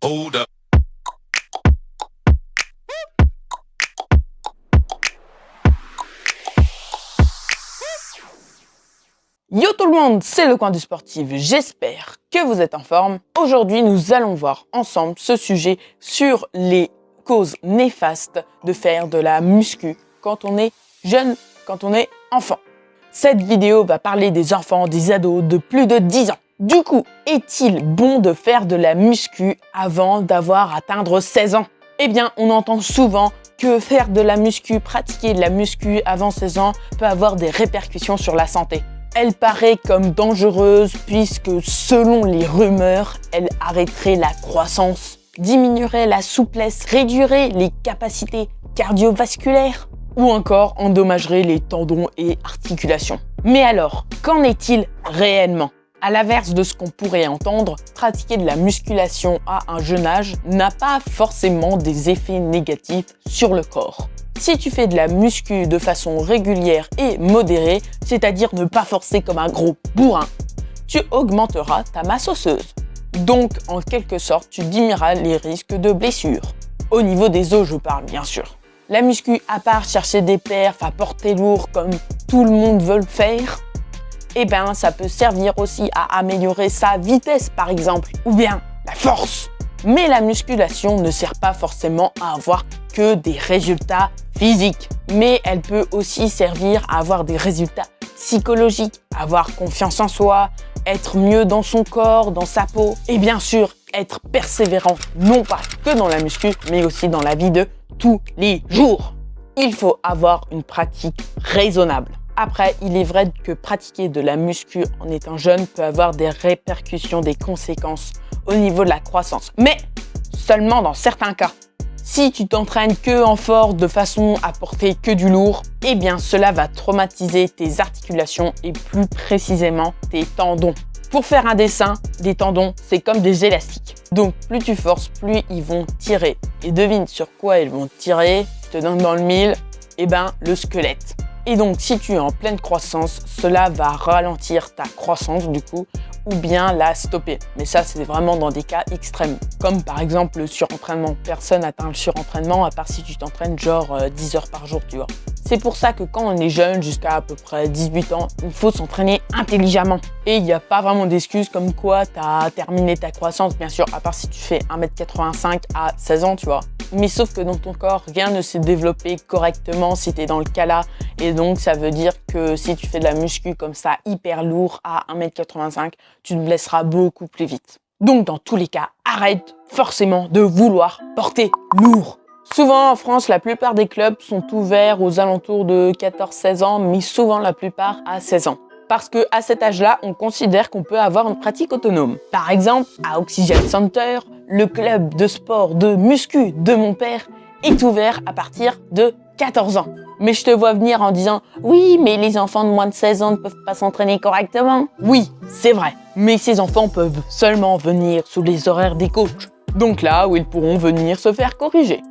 Hold up. Yo tout le monde, c'est le coin du sportif, j'espère que vous êtes en forme. Aujourd'hui, nous allons voir ensemble ce sujet sur les causes néfastes de faire de la muscu quand on est jeune, quand on est enfant. Cette vidéo va parler des enfants, des ados de plus de 10 ans. Du coup, est-il bon de faire de la muscu avant d'avoir atteindre 16 ans? Eh bien, on entend souvent que faire de la muscu, pratiquer de la muscu avant 16 ans peut avoir des répercussions sur la santé. Elle paraît comme dangereuse puisque, selon les rumeurs, elle arrêterait la croissance, diminuerait la souplesse, réduirait les capacités cardiovasculaires ou encore endommagerait les tendons et articulations. Mais alors, qu'en est-il réellement? À l'inverse de ce qu'on pourrait entendre, pratiquer de la musculation à un jeune âge n'a pas forcément des effets négatifs sur le corps. Si tu fais de la muscu de façon régulière et modérée, c'est-à-dire ne pas forcer comme un gros bourrin, tu augmenteras ta masse osseuse. Donc, en quelque sorte, tu diminueras les risques de blessures. Au niveau des os, je parle bien sûr. La muscu, à part chercher des perfs à porter lourd comme tout le monde veut le faire, eh ben, ça peut servir aussi à améliorer sa vitesse, par exemple, ou bien la force. Mais la musculation ne sert pas forcément à avoir que des résultats physiques, mais elle peut aussi servir à avoir des résultats psychologiques, avoir confiance en soi, être mieux dans son corps, dans sa peau, et bien sûr, être persévérant, non pas que dans la muscu, mais aussi dans la vie de tous les jours. Il faut avoir une pratique raisonnable. Après, il est vrai que pratiquer de la muscu en étant jeune peut avoir des répercussions, des conséquences au niveau de la croissance, mais seulement dans certains cas. Si tu t'entraînes que en force de façon à porter que du lourd, eh bien cela va traumatiser tes articulations et plus précisément tes tendons. Pour faire un dessin, des tendons, c'est comme des élastiques. Donc plus tu forces, plus ils vont tirer. Et devine sur quoi ils vont tirer, je te donne dans le mille, eh ben le squelette. Et donc, si tu es en pleine croissance, cela va ralentir ta croissance du coup, ou bien la stopper. Mais ça, c'est vraiment dans des cas extrêmes. Comme par exemple le surentraînement. Personne n'atteint le surentraînement à part si tu t'entraînes genre 10 heures par jour, tu vois. C'est pour ça que quand on est jeune, jusqu'à à peu près 18 ans, il faut s'entraîner intelligemment. Et il n'y a pas vraiment d'excuses comme quoi tu as terminé ta croissance, bien sûr, à part si tu fais 1m85 à 16 ans, tu vois. Mais sauf que dans ton corps, rien ne s'est développé correctement si tu es dans le cas là. Et donc, ça veut dire que si tu fais de la muscu comme ça, hyper lourd à 1m85, tu te blesseras beaucoup plus vite. Donc, dans tous les cas, arrête forcément de vouloir porter lourd. Souvent, en France, la plupart des clubs sont ouverts aux alentours de 14-16 ans, mais souvent la plupart à 16 ans. Parce qu'à cet âge-là, on considère qu'on peut avoir une pratique autonome. Par exemple, à Oxygen Center, le club de sport de muscu de mon père est ouvert à partir de 14 ans. Mais je te vois venir en disant « Oui, mais les enfants de moins de 16 ans ne peuvent pas s'entraîner correctement. » Oui, c'est vrai. Mais ces enfants peuvent seulement venir sous les horaires des coachs. Donc là où ils pourront venir se faire corriger.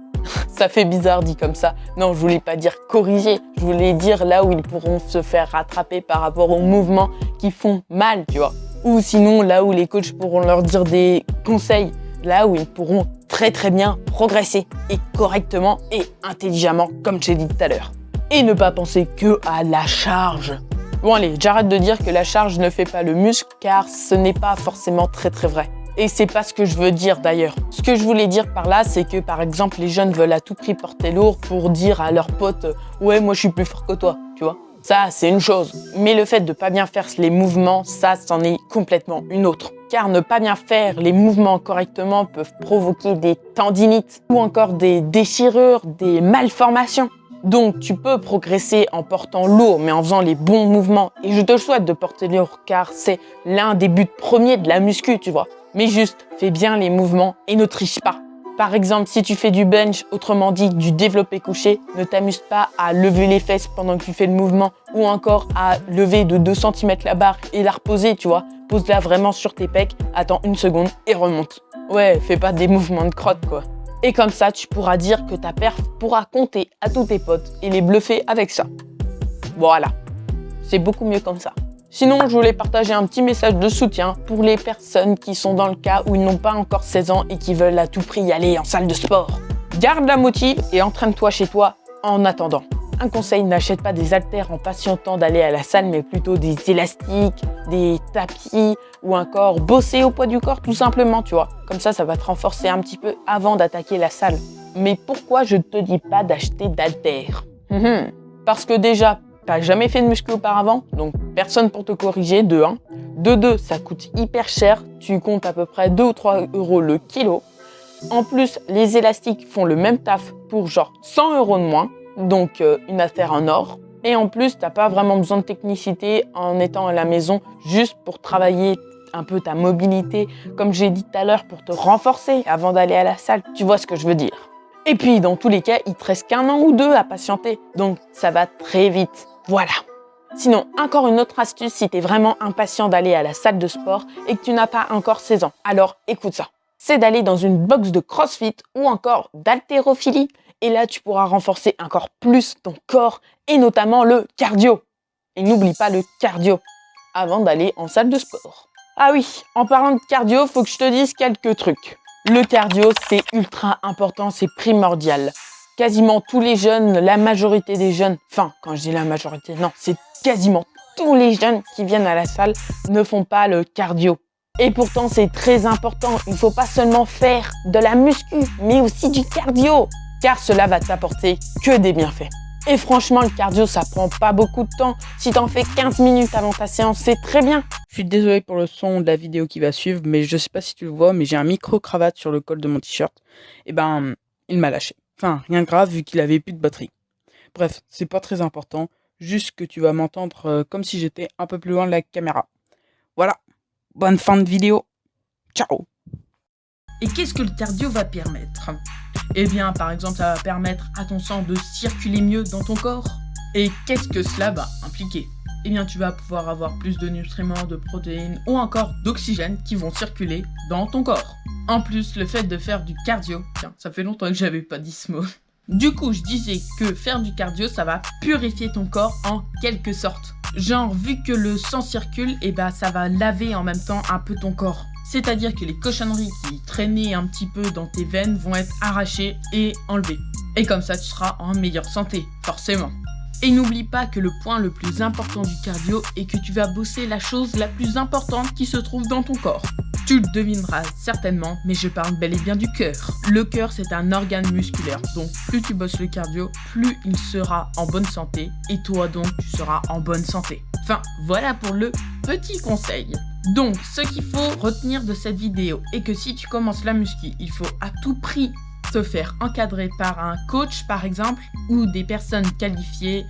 Ça fait bizarre dit comme ça. Non, je voulais pas dire corriger. Je voulais dire là où ils pourront se faire rattraper par rapport aux mouvements qui font mal, tu vois. Ou sinon là où les coachs pourront leur dire des conseils. Là où ils pourront très bien progresser et correctement et intelligemment, comme j'ai dit tout à l'heure. Et ne pas penser que à la charge. Bon allez, j'arrête de dire que la charge ne fait pas le muscle car ce n'est pas forcément très vrai. Et c'est pas ce que je veux dire d'ailleurs. Ce que je voulais dire par là, c'est que par exemple les jeunes veulent à tout prix porter lourd pour dire à leurs potes « Ouais, moi je suis plus fort que toi », tu vois. Ça, c'est une chose. Mais le fait de pas bien faire les mouvements, ça, c'en est complètement une autre. Car ne pas bien faire les mouvements correctement peuvent provoquer des tendinites ou encore des déchirures, des malformations. Donc, tu peux progresser en portant lourd, mais en faisant les bons mouvements. Et je te souhaite de porter lourd, car c'est l'un des buts premiers de la muscu, tu vois. Mais juste, fais bien les mouvements et ne triche pas. Par exemple, si tu fais du bench, autrement dit du développé couché, ne t'amuse pas à lever les fesses pendant que tu fais le mouvement ou encore à lever de 2 cm la barre et la reposer, tu vois. Pose-la vraiment sur tes pecs, attends 1 seconde et remonte. Ouais, fais pas des mouvements de crotte, quoi. Et comme ça, tu pourras dire que ta perf pourra compter à tous tes potes et les bluffer avec ça. Voilà, c'est beaucoup mieux comme ça. Sinon, je voulais partager un petit message de soutien pour les personnes qui sont dans le cas où ils n'ont pas encore 16 ans et qui veulent à tout prix aller en salle de sport. Garde la motive et entraîne-toi chez toi en attendant. Un conseil, n'achète pas des haltères en patientant d'aller à la salle, mais plutôt des élastiques, des tapis ou encore bosser au poids du corps tout simplement, tu vois. Comme ça va te renforcer un petit peu avant d'attaquer la salle. Mais pourquoi je ne te dis pas d'acheter d'haltères? Parce que déjà, t'as jamais fait de muscu auparavant, donc personne pour te corriger, de 1. De 2, ça coûte hyper cher, tu comptes à peu près 2 ou 3 € le kilo. En plus, les élastiques font le même taf pour genre 100 € de moins. Donc une affaire en or. Et en plus, t'as pas vraiment besoin de technicité en étant à la maison, juste pour travailler un peu ta mobilité, comme j'ai dit tout à l'heure, pour te renforcer avant d'aller à la salle. Tu vois ce que je veux dire. Et puis, dans tous les cas, il te reste qu'1 an ou 2 à patienter. Donc, ça va très vite. Voilà. Sinon, encore une autre astuce si t'es vraiment impatient d'aller à la salle de sport et que tu n'as pas encore 16 ans. Alors, écoute ça. C'est d'aller dans une box de CrossFit ou encore d'haltérophilie. Et là, tu pourras renforcer encore plus ton corps et notamment le cardio. Et n'oublie pas le cardio avant d'aller en salle de sport. Ah oui, en parlant de cardio, faut que je te dise quelques trucs. Le cardio, c'est ultra important, c'est primordial. Quasiment tous les jeunes, la majorité des jeunes, enfin, quand je dis la majorité, non, c'est quasiment tous les jeunes qui viennent à la salle ne font pas le cardio. Et pourtant, c'est très important. Il ne faut pas seulement faire de la muscu, mais aussi du cardio. Car cela va t'apporter que des bienfaits. Et franchement, le cardio, ça prend pas beaucoup de temps. Si t'en fais 15 minutes avant ta séance, c'est très bien. Je suis désolé pour le son de la vidéo qui va suivre, mais je sais pas si tu le vois, mais j'ai un micro-cravate sur le col de mon t-shirt. Et ben, il m'a lâché. Enfin, rien de grave vu qu'il avait plus de batterie. Bref, c'est pas très important, juste que tu vas m'entendre comme si j'étais un peu plus loin de la caméra. Voilà, bonne fin de vidéo. Ciao. Et qu'est-ce que le cardio va permettre? Eh bien, par exemple, ça va permettre à ton sang de circuler mieux dans ton corps. Et qu'est-ce que cela va impliquer? Eh bien, tu vas pouvoir avoir plus de nutriments, de protéines ou encore d'oxygène qui vont circuler dans ton corps. En plus, le fait de faire du cardio, tiens, ça fait longtemps que j'avais pas dit ce mot. Du coup, je disais que faire du cardio, ça va purifier ton corps en quelque sorte. Genre, vu que le sang circule, eh ben, ça va laver en même temps un peu ton corps. C'est-à-dire que les cochonneries qui traînaient un petit peu dans tes veines vont être arrachées et enlevées. Et comme ça, tu seras en meilleure santé, forcément. Et n'oublie pas que le point le plus important du cardio est que tu vas bosser la chose la plus importante qui se trouve dans ton corps. Tu le devineras certainement, mais je parle bel et bien du cœur. Le cœur, c'est un organe musculaire, donc plus tu bosses le cardio, plus il sera en bonne santé, et toi donc, tu seras en bonne santé. Enfin, voilà pour le petit conseil. Donc, ce qu'il faut retenir de cette vidéo est que si tu commences la muscu, il faut à tout prix te faire encadrer par un coach, par exemple, ou des personnes qualifiées,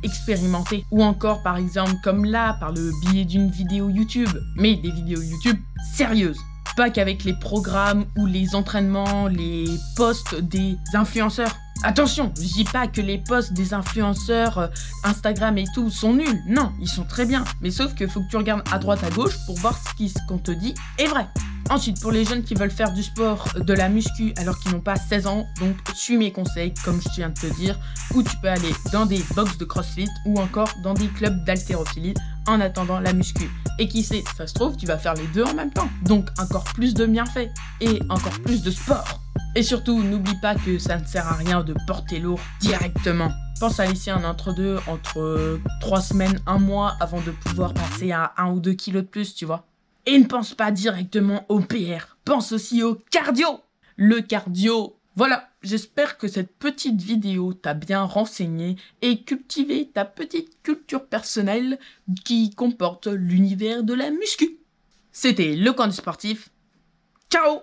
expérimentées, ou encore, par exemple, comme là, par le biais d'une vidéo YouTube, mais des vidéos YouTube sérieuses. Pas qu'avec les programmes ou les entraînements, les posts des influenceurs. Attention, je dis pas que les posts des influenceurs Instagram et tout sont nuls. Non, ils sont très bien. Mais sauf que faut que tu regardes à droite à gauche pour voir ce qu'on te dit est vrai. Ensuite, pour les jeunes qui veulent faire du sport, de la muscu alors qu'ils n'ont pas 16 ans, donc suis mes conseils comme je viens de te dire, où tu peux aller dans des box de CrossFit ou encore dans des clubs d'haltérophilie en attendant la muscu. Et qui sait, ça se trouve, tu vas faire les deux en même temps. Donc encore plus de bienfaits et encore plus de sport. Et surtout, n'oublie pas que ça ne sert à rien de porter lourd directement. Pense à laisser un entre-deux entre 3 semaines, 1 mois avant de pouvoir passer à 1 ou 2 kilos de plus, tu vois. Et ne pense pas directement au PR, pense aussi au cardio. Le cardio, voilà, j'espère que cette petite vidéo t'a bien renseigné et cultivé ta petite culture personnelle qui comporte l'univers de la muscu. C'était le camp du sportif. Ciao!